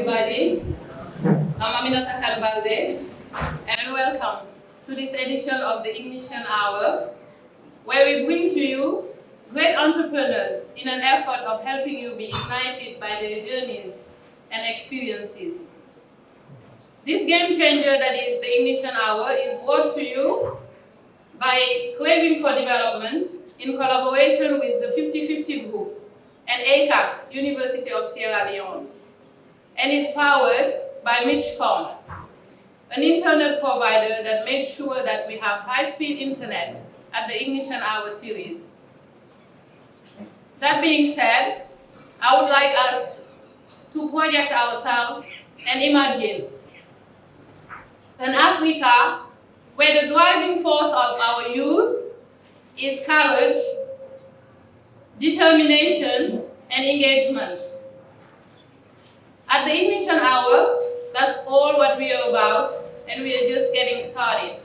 everybody. I'm Aminata Kalbalde, and welcome to this edition of the Ignition Hour, where we bring to you great entrepreneurs in an effort of helping you be ignited by their journeys and experiences. This game changer that is the Ignition Hour is brought to you by Craving for Development in collaboration with the 50/50 Group and ACAS, University of Sierra Leone, and is powered by Mitchcom, an internet provider that made sure that we have high-speed internet at the Ignition Hour series. That being said, I would like us to project ourselves and imagine an Africa where the driving force of our youth is courage, determination, and engagement. At the Ignition Hour, that's all what we are about, and we are just getting started.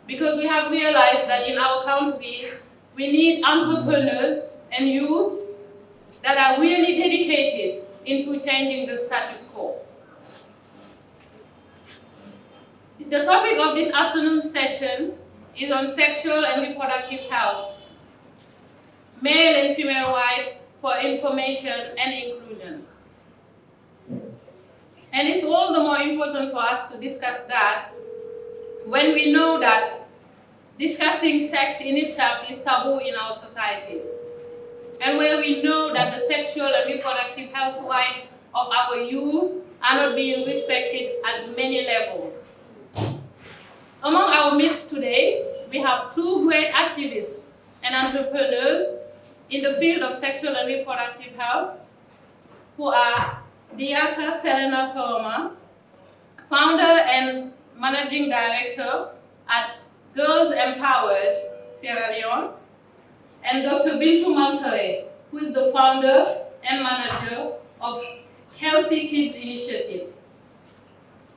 Because we have realized that in our country, we need entrepreneurs and youth that are really dedicated into changing the status quo. The topic of this afternoon's session is on sexual and reproductive health, male and female rights for information and inclusion. And it's all the more important for us to discuss that when we know that discussing sex in itself is taboo in our societies, and where we know that the sexual and reproductive health rights of our youth are not being respected at many levels. Among our midst today, we have two great activists and entrepreneurs in the field of sexual and reproductive health, who are Acela Nakayama, founder and managing director at Girls Empowered Sierra Leone, and Dr. Bindu, who is the founder and manager of Healthy Kids Initiative.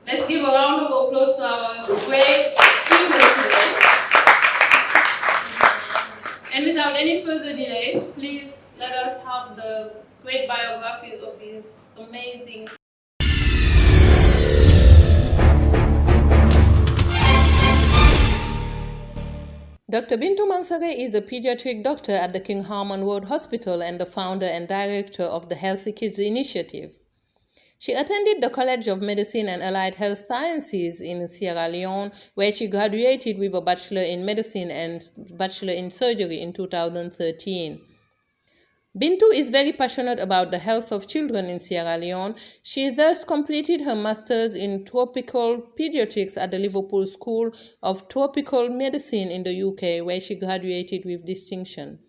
Let's give a round of applause to our great speakers today. And without any further delay, please let us have the great biographies of these amazing. Dr. Bindu Mansare is a pediatric doctor at the King Harman Road Hospital and the founder and director of the Healthy Kids Initiative. She attended the College of Medicine and Allied Health Sciences in Sierra Leone, where she graduated with a Bachelor in Medicine and Bachelor in Surgery in 2013. Bindu is very passionate about the health of children in Sierra Leone. She thus completed her master's in tropical pediatrics at the Liverpool School of Tropical Medicine in the UK, where she graduated with distinction.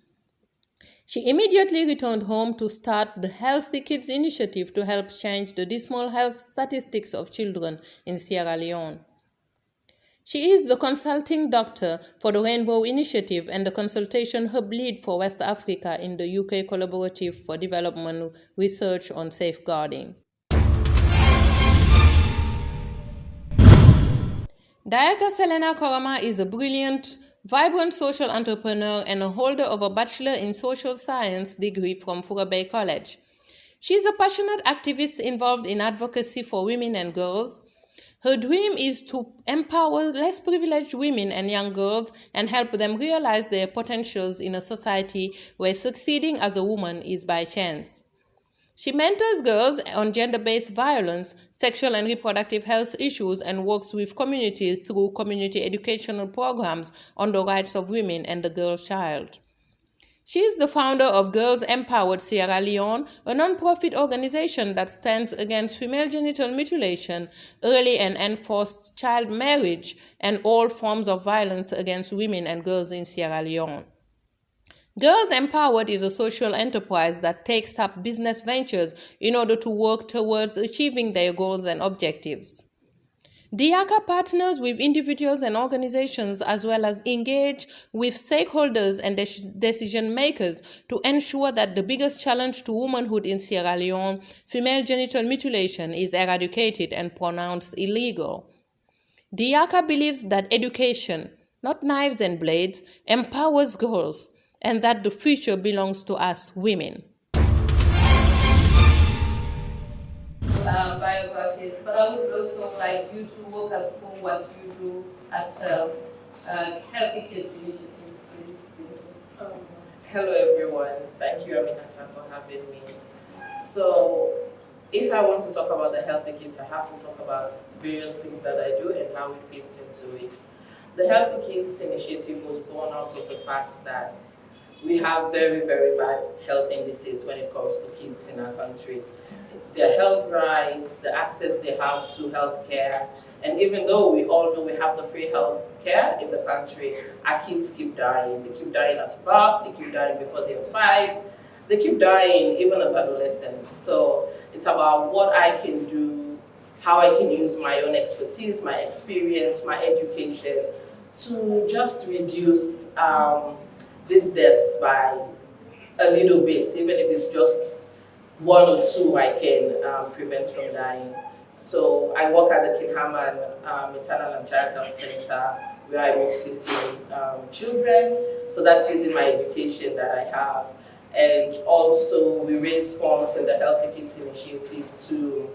She immediately returned home to start the Healthy Kids Initiative to help change the dismal health statistics of children in Sierra Leone. She is the consulting doctor for the Rainbow Initiative and the consultation hub lead for West Africa in the UK Collaborative for Development Research on Safeguarding. Acela Nakayama is a brilliant, vibrant social entrepreneur and a holder of a Bachelor in Social Science degree from Furabey College. She is a passionate activist involved in advocacy for women and girls. Her dream is to empower less privileged women and young girls and help them realize their potentials in a society where succeeding as a woman is by chance. She mentors girls on gender-based violence, sexual and reproductive health issues, and works with communities through community educational programs on the rights of women and the girl child. She is the founder of Girls Empowered Sierra Leone, a non-profit organization that stands against female genital mutilation, early and enforced child marriage, and all forms of violence against women and girls in Sierra Leone. Girls Empowered is a social enterprise that takes up business ventures in order to work towards achieving their goals and objectives. DIACA partners with individuals and organizations as well as engage with stakeholders and decision makers to ensure that the biggest challenge to womanhood in Sierra Leone, female genital mutilation, is eradicated and pronounced illegal. DIACA believes that education, not knives and blades, empowers girls, and that the future belongs to us women. kids, but I would also like you to walk us through what you do at Healthy Kids Initiative, please. Hello everyone, thank you Aminata for having me. So, if I want to talk about the Healthy Kids, I have to talk about various things that I do and how it fits into it. The Healthy Kids Initiative was born out of the fact that we have very, very bad health indices when it comes to kids in our country. Their health rights, the access they have to health care, and even though we all know we have the free health care in the country, our kids keep dying. They keep dying at birth, they keep dying before they're 5, they keep dying even as adolescents. So it's about what I can do, how I can use my own expertise, my experience, my education to just reduce these deaths by a little bit, even if it's just 1 or 2 I can prevent from dying. So I work at the Kinhaman Maternal and Child Health Center, where I mostly see children. So that's using my education that I have. And also we raise funds in the Healthy Kids Initiative to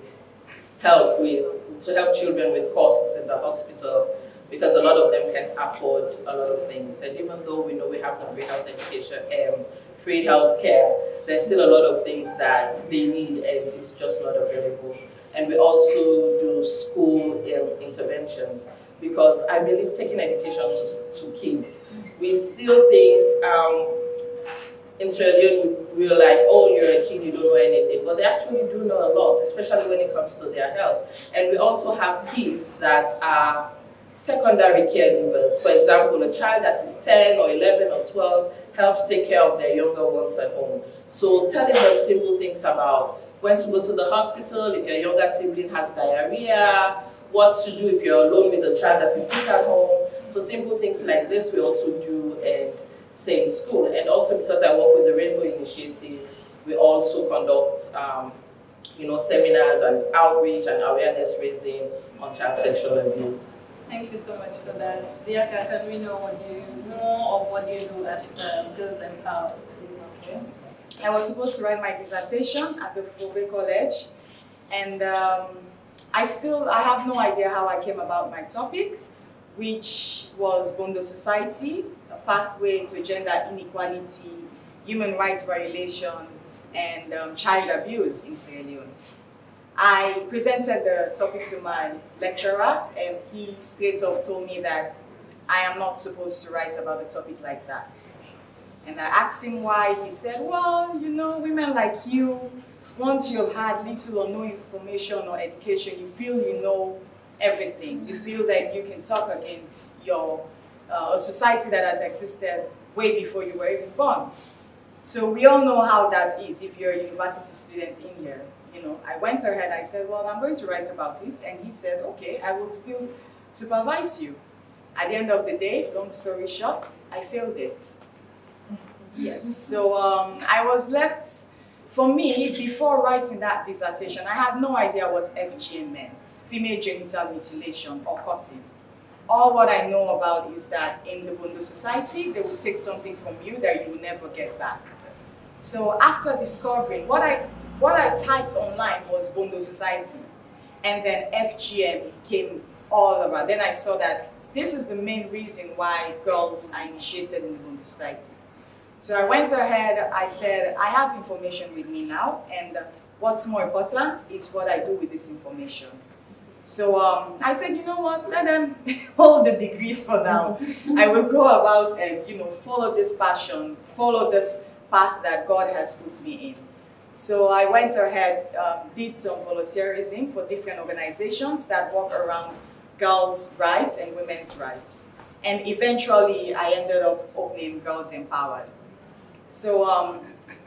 help children with costs in the hospital, because a lot of them can't afford a lot of things. And even though we know we have the free health education and free health care, there's still a lot of things that they need and it's just not available. And we also do school interventions, because I believe taking education to kids, we still think in Sierra Leone we're like, oh, you're a kid, you don't know anything, but they actually do know a lot, especially when it comes to their health. And we also have kids that are secondary caregivers. For example, a child that is 10 or 11 or 12 helps take care of their younger ones at home. So telling them simple things about when to go to the hospital, if your younger sibling has diarrhea, what to do if you're alone with a child that is sick at home. So simple things like this we also do and say in school. And also because I work with the Rainbow Initiative, we also conduct seminars and outreach and awareness raising on child sexual abuse. Thank you so much for that. Diaka, can we know more of what you do at Girls Empowered? Okay. I was supposed to write my dissertation at the Fube College, and I have no idea how I came about my topic, which was Bindu Society, a pathway to gender inequality, human rights violation, and child abuse in Sierra Leone. I presented the topic to my lecturer, and he straight off told me that I am not supposed to write about a topic like that. And I asked him why. He said, well, women like you, once you have had little or no information or education, you feel you know everything. You feel that you can talk against a society that has existed way before you were even born. So we all know how that is if you're a university student in here. I went ahead, I said, well, I'm going to write about it. And he said, okay, I will still supervise you. At the end of the day, long story short, I failed it. Yes, so I was left, for me, before writing that dissertation, I had no idea what FGM meant, female genital mutilation or cutting. All what I know about is that in the Bindu society, they will take something from you that you will never get back. So after discovering, what I typed online was Bindu society, and then FGM came all around. Then I saw that this is the main reason why girls are initiated in the Bindu society. So I went ahead, I said, I have information with me now, and what's more important is what I do with this information. So I said, you know what, let them hold the degree for now. I will go about and, follow this passion, follow this path that God has put me in. So I went ahead, did some volunteerism for different organizations that work around girls' rights and women's rights. And eventually, I ended up opening Girls Empowered. So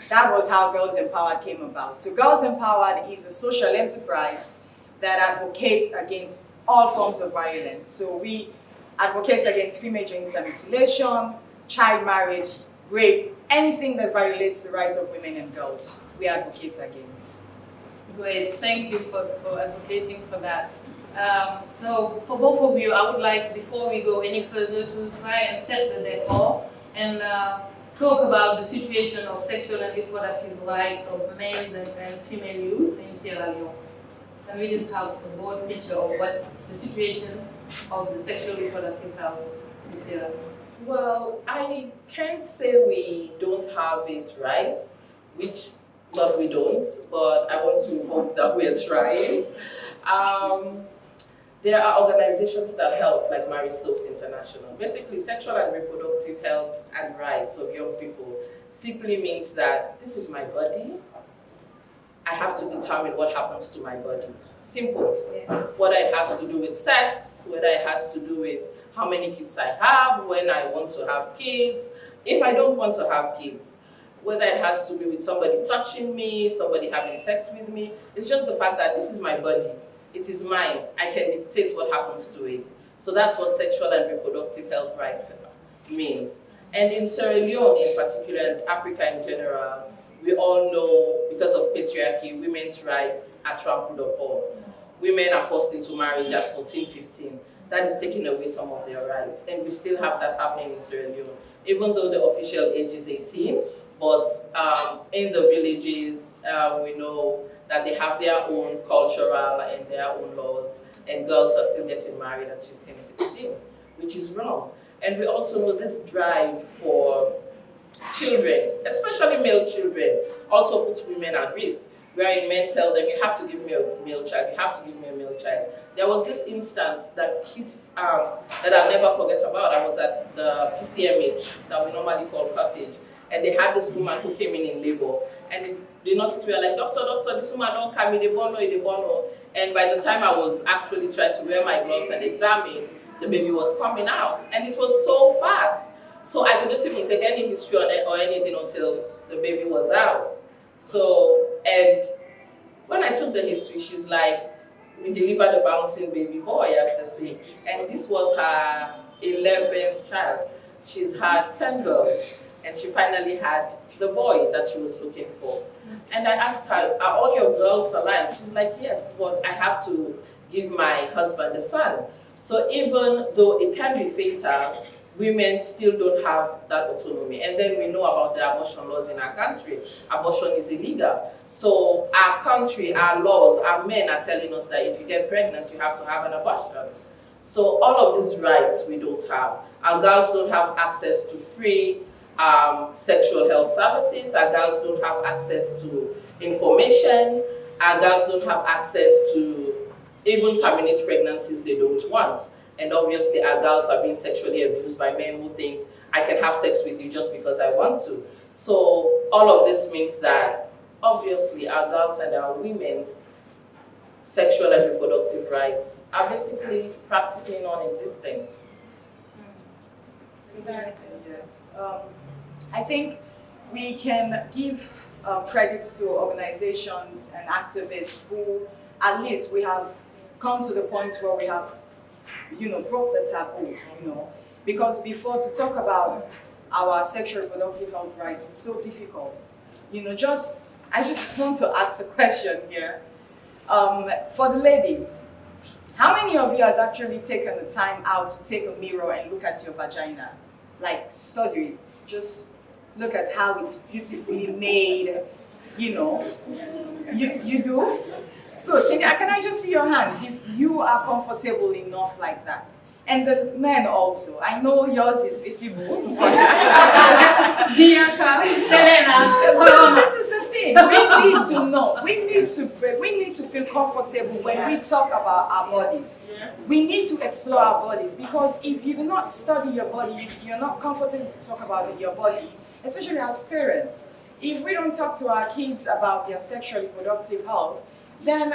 that was how Girls Empowered came about. So Girls Empowered is a social enterprise that advocates against all forms of violence. So we advocate against female genital mutilation, child marriage, rape, anything that violates the rights of women and girls, we advocate against. Great, thank you for advocating for that. So for both of you, I would like, before we go any further, to try and set the decor and talk about the situation of sexual and reproductive rights of male and female youth in Sierra Leone. Can we just have a broad picture of what the situation of the sexual reproductive health is here? Well, I can't say we don't have it right, which, well, we don't, but I want to hope that we're trying. There are organizations that help, like Mary Stopes International. Basically, sexual and reproductive health and rights of young people simply means that this is my body. I have to determine what happens to my body. Simple. Yeah. Whether it has to do with sex, whether it has to do with how many kids I have, when I want to have kids, if I don't want to have kids, whether it has to do with somebody touching me, somebody having sex with me. It's just the fact that this is my body. It is mine. I can dictate what happens to it. So that's what sexual and reproductive health rights means. And in Sierra Leone in particular, and Africa in general, we all know because of patriarchy, women's rights are trampled upon. Women are forced into marriage at 14, 15. That is taking away some of their rights. And we still have that happening in Sierra Leone, even though the official age is 18. But in the villages, we know that they have their own cultural and their own laws, and girls are still getting married at 15, 16, which is wrong. And we also know this drive for children, especially male children, also puts women at risk. Wherein men tell them, you have to give me a male child, you have to give me a male child. There was this instance that keeps, that I'll never forget about. I was at the PCMH, that we normally call cottage, and they had this woman who came in labor, and the nurses were like, doctor, this woman don't come in, they bono. And by the time I was actually trying to wear my gloves and examine, the baby was coming out, and it was so fast. So I didn't even take any history on it or anything until the baby was out. So, and when I took the history, she's like, we delivered a bouncing baby boy, as they say. And this was her 11th child. She's had 10 girls, and she finally had the boy that she was looking for. And I asked her, are all your girls alive? She's like, yes, but I have to give my husband a son. So even though it can be fatal, women still don't have that autonomy. And then we know about the abortion laws in our country. Abortion is illegal. So our country, our laws, our men are telling us that if you get pregnant, you have to have an abortion. So all of these rights we don't have. Our girls don't have access to free sexual health services. Our girls don't have access to information. Our girls don't have access to even terminate pregnancies they don't want. And obviously our girls are being sexually abused by men who think, I can have sex with you just because I want to. So all of this means that obviously our girls and our women's sexual and reproductive rights are basically practically non-existent. Exactly, yes. I think we can give credits to organizations and activists who, at least we have come to the point where we have, broke the taboo, because before, to talk about our sexual reproductive health rights, it's so difficult. I just want to ask a question here. For the ladies, how many of you has actually taken the time out to take a mirror and look at your vagina? Like, study it. Just look at how it's beautifully made, You do? Good. Can I just see your hands if you are comfortable enough like that? And the men also. I know yours is visible. This is the thing. We need to know. We need to feel comfortable when we talk about our bodies. We need to explore our bodies, because if you do not study your body, you're not comfortable to talk about your body, especially as parents. If we don't talk to our kids about their sexual reproductive health, then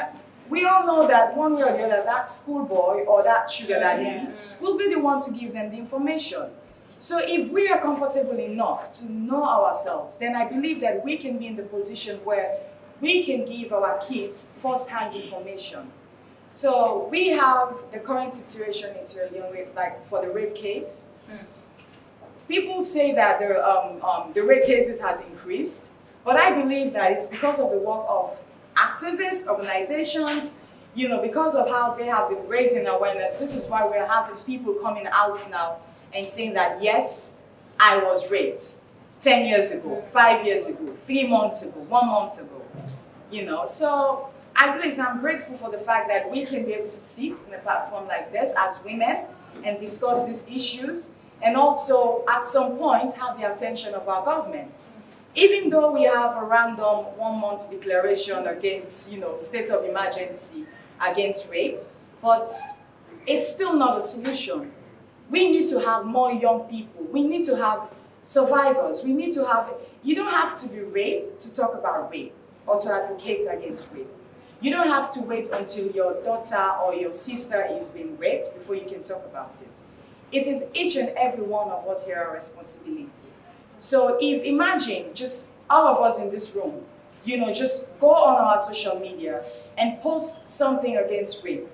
we all know that one way or the other, that schoolboy or that sugar daddy will be the one to give them the information. So if we are comfortable enough to know ourselves, then I believe that we can be in the position where we can give our kids first-hand information. So we have the current situation in Sierra Leone, like for the rape case. People say that the rape cases has increased, but I believe that it's because of the work of activist organizations, because of how they have been raising awareness. This is why we're having people coming out now and saying that, yes, I was raped 10 years ago, 5 years ago, 3 months ago, 1 month ago. So at least I'm grateful for the fact that we can be able to sit in a platform like this as women and discuss these issues, and also at some point have the attention of our government. Even though we have a random 1-month declaration against, state of emergency against rape, but it's still not a solution. We need to have more young people. We need to have survivors. We need to have, you don't have to be raped to talk about rape or to advocate against rape. You don't have to wait until your daughter or your sister is being raped before you can talk about it. It is each and every one of us here our responsibility. So imagine just all of us in this room, just go on our social media and post something against rape.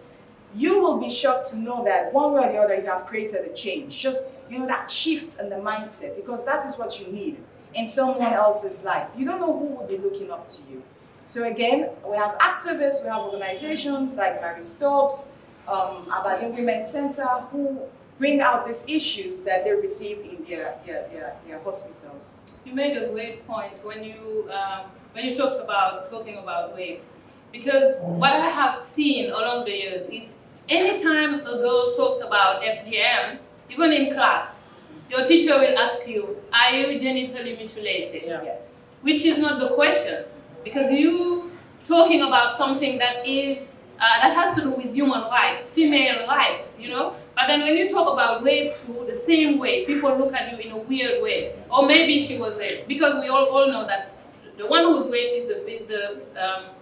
You will be shocked to know that one way or the other you have created a change. Just, that shift in the mindset, because that is what you need in someone else's life. You don't know who will be looking up to you. So again, we have activists, we have organizations like Mary Stopes, Aberdeen Women Center, who bring out these issues that they receive in their hospitals. You made a great point when you talking about rape, because what I have seen along the years is anytime a girl talks about FGM, even in class, your teacher will ask you, "Are you genitally mutilated?" Yeah. Yes. Which is not the question, because you talking about something that is that has to do with human rights, female rights, But then when you talk about rape too, the same way, people look at you in a weird way. Or maybe she was raped, because we all know that the one who's raped is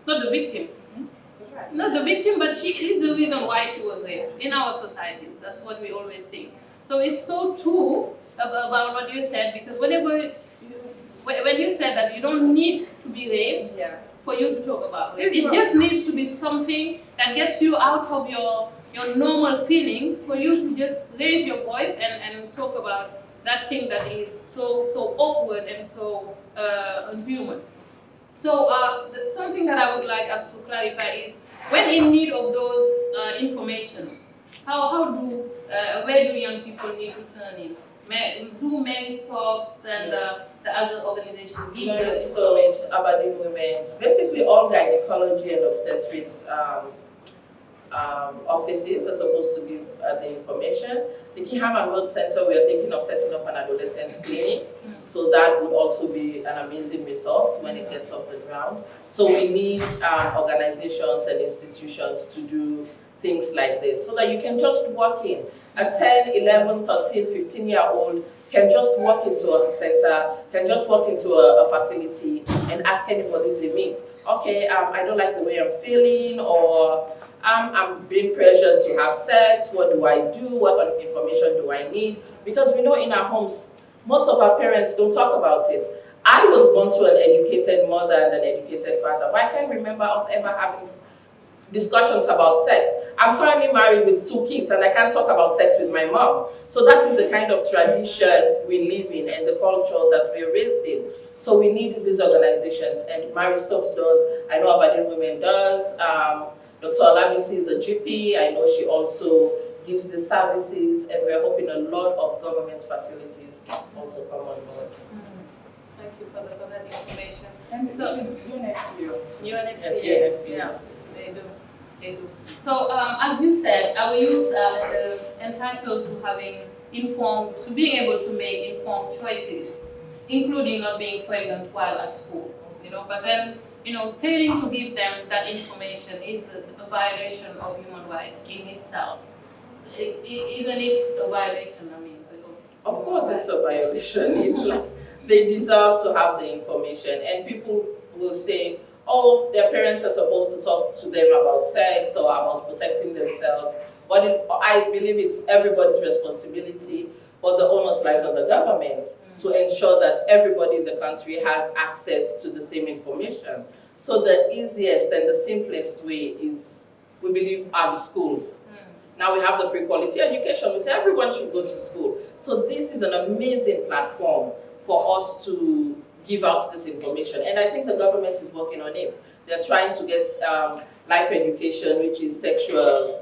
not the victim. Mm-hmm. Not the victim, but she is the reason why she was raped in our societies. That's what we always think. So it's so true about what you said, because when you said that you don't need to be raped for you to talk about rape, it just needs to be something that gets you out of your normal feelings, for you to just raise your voice and talk about that thing that is so awkward and so unhuman. So something that I would like us to clarify is, when in need of those informations, where do young people need to turn in? Do many stops and the other organizations give Mary Stopes, Aberdeen Women's, basically all gynecology and obstetrics offices are supposed to give the information. The Kihama Road Center, we are thinking of setting up an adolescent clinic, so that would also be an amazing resource when it gets off the ground. So we need organizations and institutions to do things like this, so that you can just walk in. A 10, 11, 13, 15-year-old can just walk into a center, can just walk into a facility and ask anybody they meet, okay, I don't like the way I'm feeling, or I'm being pressured to have sex, what do I do, what information do I need? Because we know in our homes, most of our parents don't talk about it. I was born to an educated mother and an educated father, but I can't remember us ever having discussions about sex. I'm currently married with 2 kids and I can't talk about sex with my mom. So that is the kind of tradition we live in and the culture that we're raised in. So we need these organizations, and Mary Stopes does, I know Aberdeen Women does, Dr. Olamisi is a GP, I know she also gives the services, and we're hoping a lot of government facilities also come on board. Thank you for that information. And so, UNFPA. Yes, yeah, they do. So, as you said, our youth are entitled to being able to make informed choices, including not being pregnant while at school. But then, failing to give them that information is a violation of human rights in itself. Isn't it a violation? Of course, it's a violation. It's like they deserve to have the information, and people will say, oh, their parents are supposed to talk to them about sex or about protecting themselves. But I believe it's everybody's responsibility, but the onus lies on the government to ensure that everybody in the country has access to the same information. So the easiest and the simplest way is, we believe, are the schools. Now we have the free quality education. We say everyone should go to school. So this is an amazing platform for us to give out this information. And I think the government is working on it. They're trying to get life education, which is sexual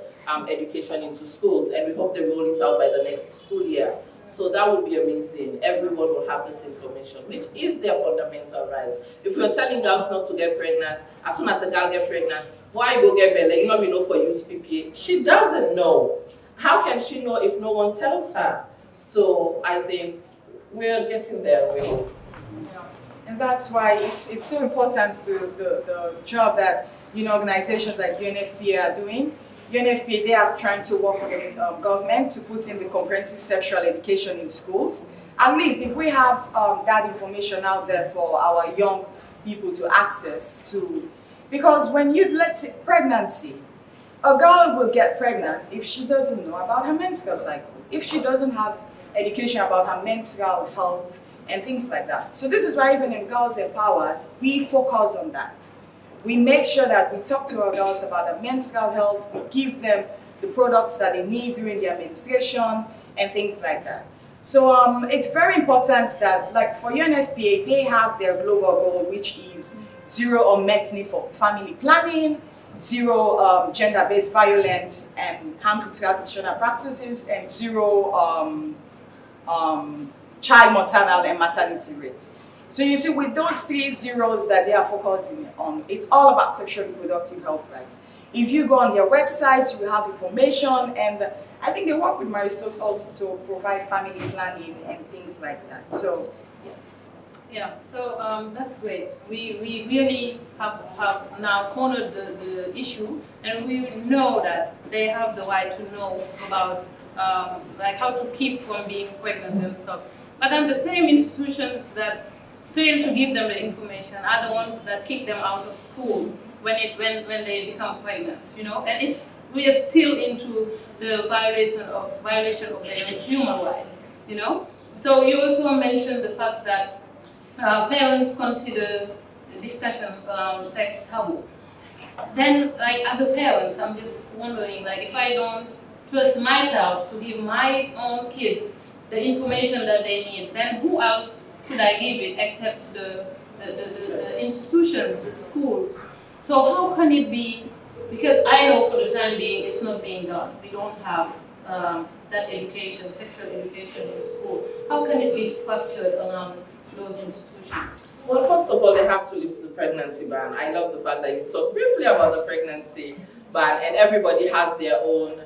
education, into schools. And we hope they roll it out by the next school year. So that would be amazing. Everyone will have this information, which is their fundamental right. If we're telling girls not to get pregnant, as soon as a girl gets pregnant, why you go get belly? You know me know for use PPA. She doesn't know. How can she know if no one tells her? So I think we're getting there. And that's why it's so important the job that organizations like UNFPA are doing. UNFPA, they are trying to work with the government to put in the comprehensive sexual education in schools. At least if we have that information out there for our young people to access to, because when let's say pregnancy, a girl will get pregnant if she doesn't know about her menstrual cycle, if she doesn't have education about her menstrual health and things like that. So this is why even in Girls Empowered, we focus on that. We make sure that we talk to our girls about their menstrual health, we give them the products that they need during their menstruation and things like that. So it's very important that, like for UNFPA, they have their global goal, which is zero unmet need for family planning, zero gender-based violence and harmful traditional practices, and zero child maternal and maternity rate. So you see, with those 3 zeros that they are focusing on, it's all about sexual reproductive health rights. If you go on their website, you will have information, and I think they work with Maristos also to provide family planning and things like that. So, yes. Yeah, so that's great. We really have now cornered the issue, and we know that they have the right to know about like how to keep from being pregnant and stuff. But then the same institutions that fail to give them the information are the ones that kick them out of school when they become pregnant, and we are still into the violation of their human rights, So you also mentioned the fact that parents consider discussion around sex taboo. Then, like as a parent, I'm just wondering, like if I don't trust myself to give my own kids the information that they need, then who else should I give it except the institutions, the schools? So how can it be, because I know for the time being it's not being done. We don't have that education, sexual education in school. How can it be structured around those institutions? Well, first of all, they have to lift the pregnancy ban. I love the fact that you talked briefly about the pregnancy ban, and everybody has their own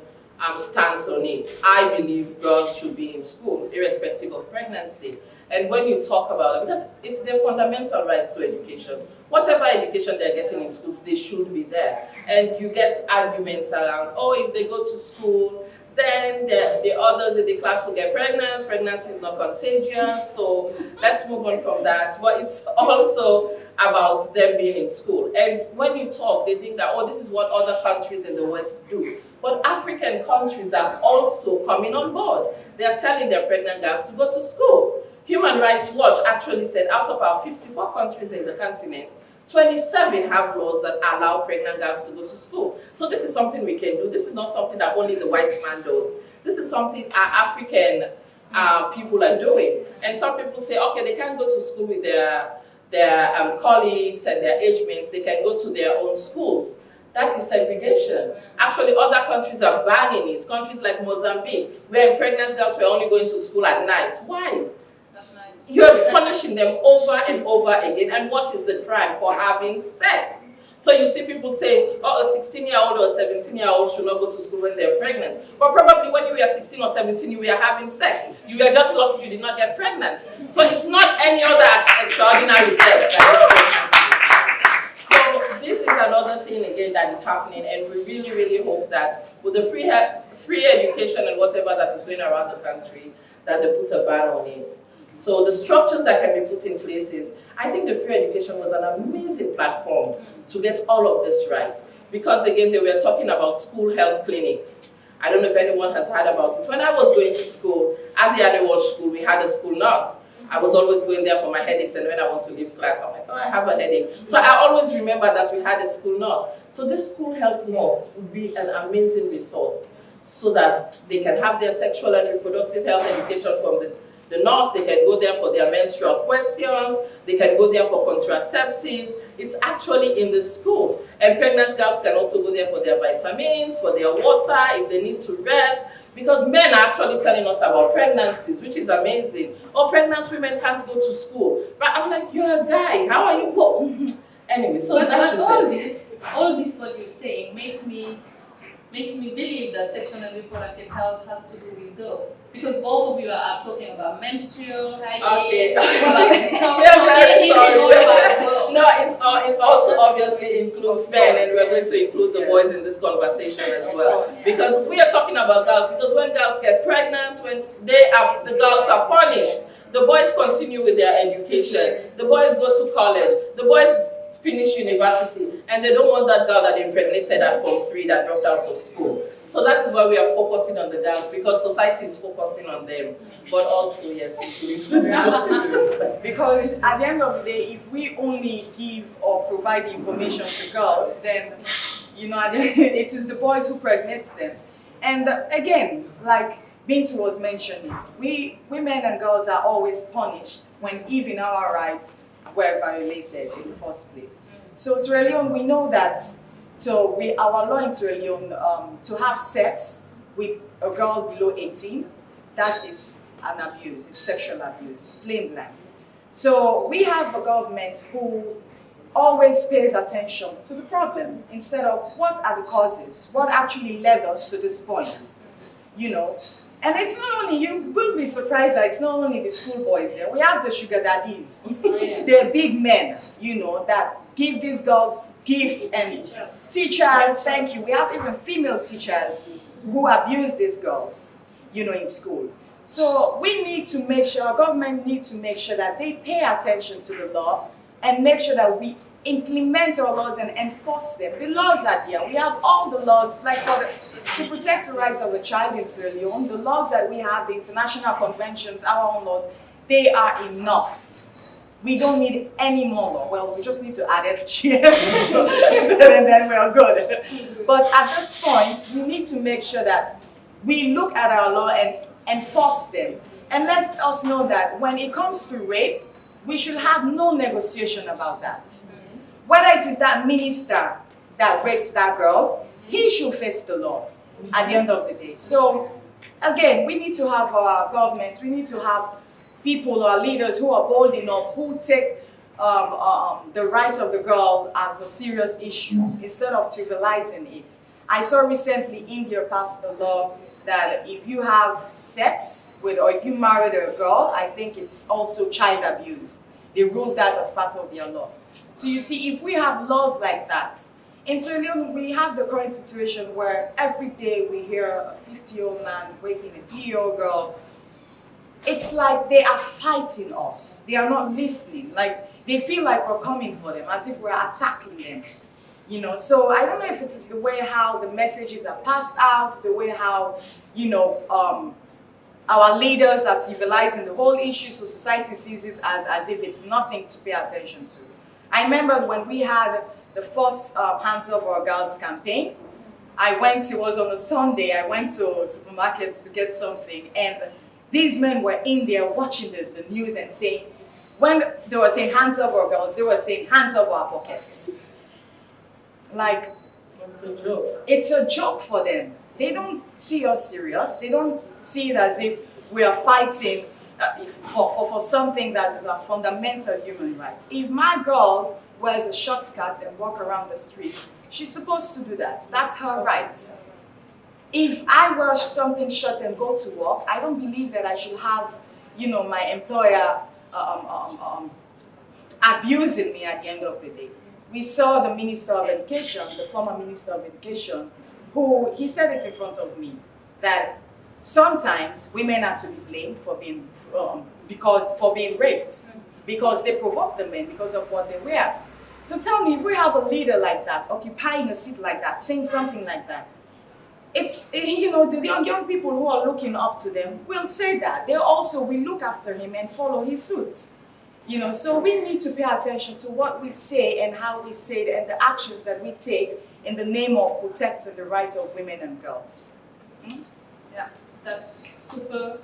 stance on it. I believe girls should be in school, irrespective of pregnancy. And when you talk about it, because it's their fundamental rights to education, whatever education they're getting in schools, they should be there. And you get arguments around, oh, if they go to school, then the others in the class will get pregnant. Pregnancy is not contagious, so let's move on from that. But it's also about them being in school. And when you talk, they think that, oh, this is what other countries in the West do. But African countries are also coming on board. They are telling their pregnant girls to go to school. Human Rights Watch actually said out of our 54 countries in the continent, 27 have laws that allow pregnant girls to go to school. So this is something we can do. This is not something that only the white man does. This is something our African people are doing. And some people say, okay, they can't go to school with their colleagues and their age mates. They can go to their own schools. That is segregation. Actually, other countries are banning it. Countries like Mozambique, where pregnant girls were only going to school at night. Why? You're punishing them over and over again. And what is the crime? For having sex. So you see people say, oh, a 16-year-old or a 17-year-old should not go to school when they're pregnant. But probably when you were 16 or 17, you were having sex. You were just lucky you did not get pregnant. So it's not any other extraordinary sex. So this is another thing, again, that is happening. And we really, really hope that with the free education and whatever that is going around the country, that they put a ban on it. So the structures that can be put in place is, I think the free education was an amazing platform to get all of this right. Because again, they were talking about school health clinics. I don't know if anyone has heard about it. When I was going to school, at the annual school, we had a school nurse. I was always going there for my headaches, and when I want to leave class, I'm like, oh, I have a headache. So I always remember that we had a school nurse. So this school health nurse would be an amazing resource so that they can have their sexual and reproductive health education from the nurse. They can go there for their menstrual questions. They can go there for contraceptives. It's actually in the school. And pregnant girls can also go there for their vitamins, for their water, if they need to rest. Because men are actually telling us about pregnancies, which is amazing. Oh, pregnant women can't go to school. But I'm like, you're a guy. How are you going? Anyway, so but all this all this what you're saying makes me believe that sexual and reproductive health has to do with girls. Because both of you are talking about menstrual hygiene. Okay. So we are very it sorry. is all about girls. No, it also obviously includes men, and we're going to include the boys in this conversation as well. Because we are talking about girls, because when girls get pregnant, when the girls are punished, the boys continue with their education, the boys go to college, the boys finish university, and they don't want that girl that impregnated at Form 3 that dropped out of school. So that is why we are focusing on the girls, because society is focusing on them. But also, yes, because at the end of the day, if we only give or provide information to girls, then it is the boys who pregnate them. And again, like Bindu was mentioning, women and girls are always punished when even our rights were violated in the first place. So Sierra Leone, we know that. So our law in Sierra Leone, to have sex with a girl below 18, that is an abuse. It's sexual abuse, plain blank. So we have a government who always pays attention to the problem instead of what are the causes, what actually led us to this point, And it's not only, you will be surprised that it's not only the schoolboys here. We have the sugar daddies. They're big men, that give these girls gifts, and teachers, thank you. We have even female teachers who abuse these girls, in school. So we need to make sure, our government needs to make sure that they pay attention to the law and make sure that we implement our laws and enforce them. The laws are there. We have all the laws, like to protect the rights of a child in Sierra Leone, the laws that we have, the international conventions, our own laws, they are enough. We don't need any more law. Well, we just need to add FGM and then we are good. But at this point, we need to make sure that we look at our law and enforce them. And let us know that when it comes to rape, we should have no negotiation about that. Whether it is that minister that raped that girl, he should face the law at the end of the day. So, again, we need to have our government, we need to have people or leaders who are bold enough, who take the rights of the girl as a serious issue instead of trivializing it. I saw recently India passed a law that if you have sex with, or if you married a girl, I think it's also child abuse. They ruled that as part of their law. So you see, if we have laws like that, in Sierra Leone, we have the current situation where every day we hear a 50-year-old man raping a 3-year-old girl. It's like they are fighting us. They are not listening. Like, they feel like we're coming for them, as if we're attacking them. So I don't know if it is the way how the messages are passed out, the way how, our leaders are trivializing the whole issue, so society sees it as if it's nothing to pay attention to. I remember when we had the first Hands Off Our Girls campaign, it was on a Sunday, I went to supermarkets to get something, and these men were in there watching the news and saying, when they were saying hands off our girls, they were saying hands off our pockets. Like, it's a joke. It's a joke for them. They don't see us serious. They don't see it as if we are fighting for something that is a fundamental human right. If my girl wears a short skirt and walk around the street, she's supposed to do that. That's her right. If I wear something short and go to work, I don't believe that I should have, my employer abusing me at the end of the day. We saw the Minister of Education, the former Minister of Education, he said it in front of me, that sometimes women are to be blamed for being raped, because they provoke the men because of what they wear. So tell me, if we have a leader like that, occupying a seat like that, saying something like that, it's, the young people who are looking up to them will say that. They also will look after him and follow his suit. So we need to pay attention to what we say and how we say it and the actions that we take in the name of protecting the rights of women and girls. Yeah, that's super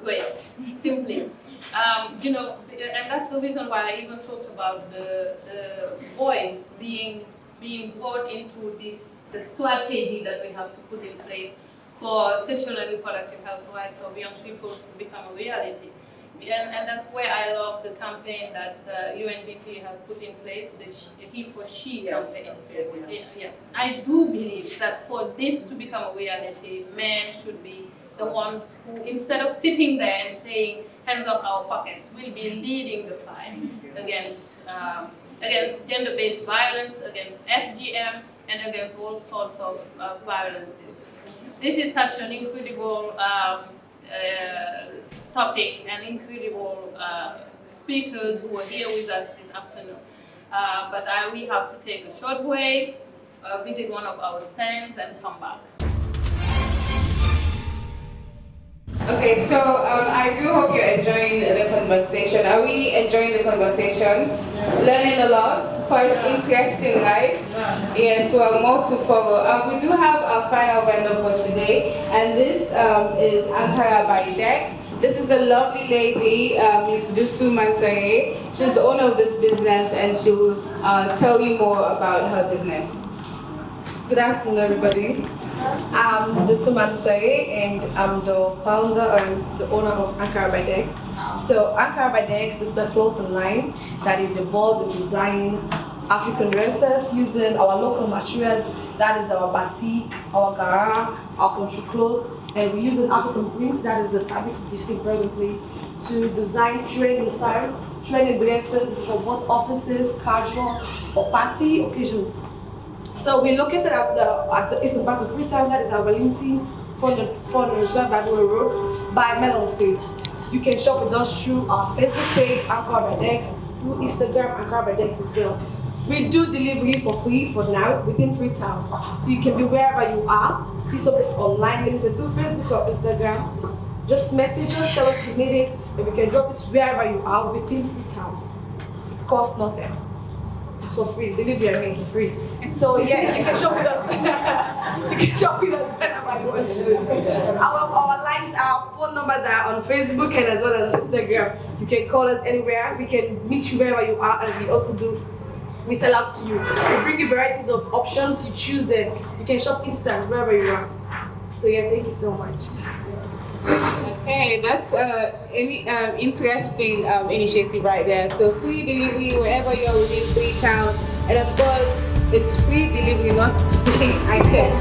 great, simply. And that's the reason why I even talked about the boys being brought into the strategy that we have to put in place for sexual and reproductive health rights of young people to become a reality. and that's where I love the campaign that UNDP has put in place, the He for She campaign. Yeah. I do believe that for this to become a reality, men should be the ones who, instead of sitting there and saying, hands off our pockets, will be leading the fight against gender-based violence, against FGM, and against all sorts of violences. This is such an incredible topic and incredible speakers who are here with us this afternoon. But we have to take a short break, visit one of our stands, and come back. Okay, so I do hope you're enjoying the conversation. Are we enjoying the conversation? Learning a lot, quite interesting, right? Yes, well, more to follow. We do have our final vendor for today, and this is Ankara by Dex. This is the lovely lady, Ms. Dusu Mansaye. She's the owner of this business, and she will tell you more about her business. Good afternoon, everybody. I'm Dusu Mansaye, and I'm the founder and the owner of Ankara by Dex. So Ankara by Dex is the clothing line that is involved in designing African dresses using our local materials. That is our batik, our gara, our country clothes, and we're using African prints. That is the fabrics that you see presently to design trending style, trending dresses for both offices, casual, or party occasions. So we're located at the eastern part of Freetown. That is our Wellington, 412 Bible Road by Melon State. You can shop with us through our Facebook page, Ankara by Dex, through Instagram, Ankara by Dex as well. We do delivery for free for now within Freetown. So you can be wherever you are, see something online, links through Facebook or Instagram. Just message us, tell us you need it, and we can drop it wherever you are within Freetown. It costs nothing. It's for free. Delivery, I mean, for free. So yeah, you can shop with us. You can shop with us whenever you want to. Our lines, our phone numbers are on Facebook and as well as Instagram. You can call us anywhere. We can meet you wherever you are, and we sell out to you. We bring you varieties of options. You choose them. You can shop instant wherever you are. So yeah, thank you so much. Okay, that's any interesting initiative right there. So free delivery wherever you're within Freetown, and of course, it's free delivery, not free items.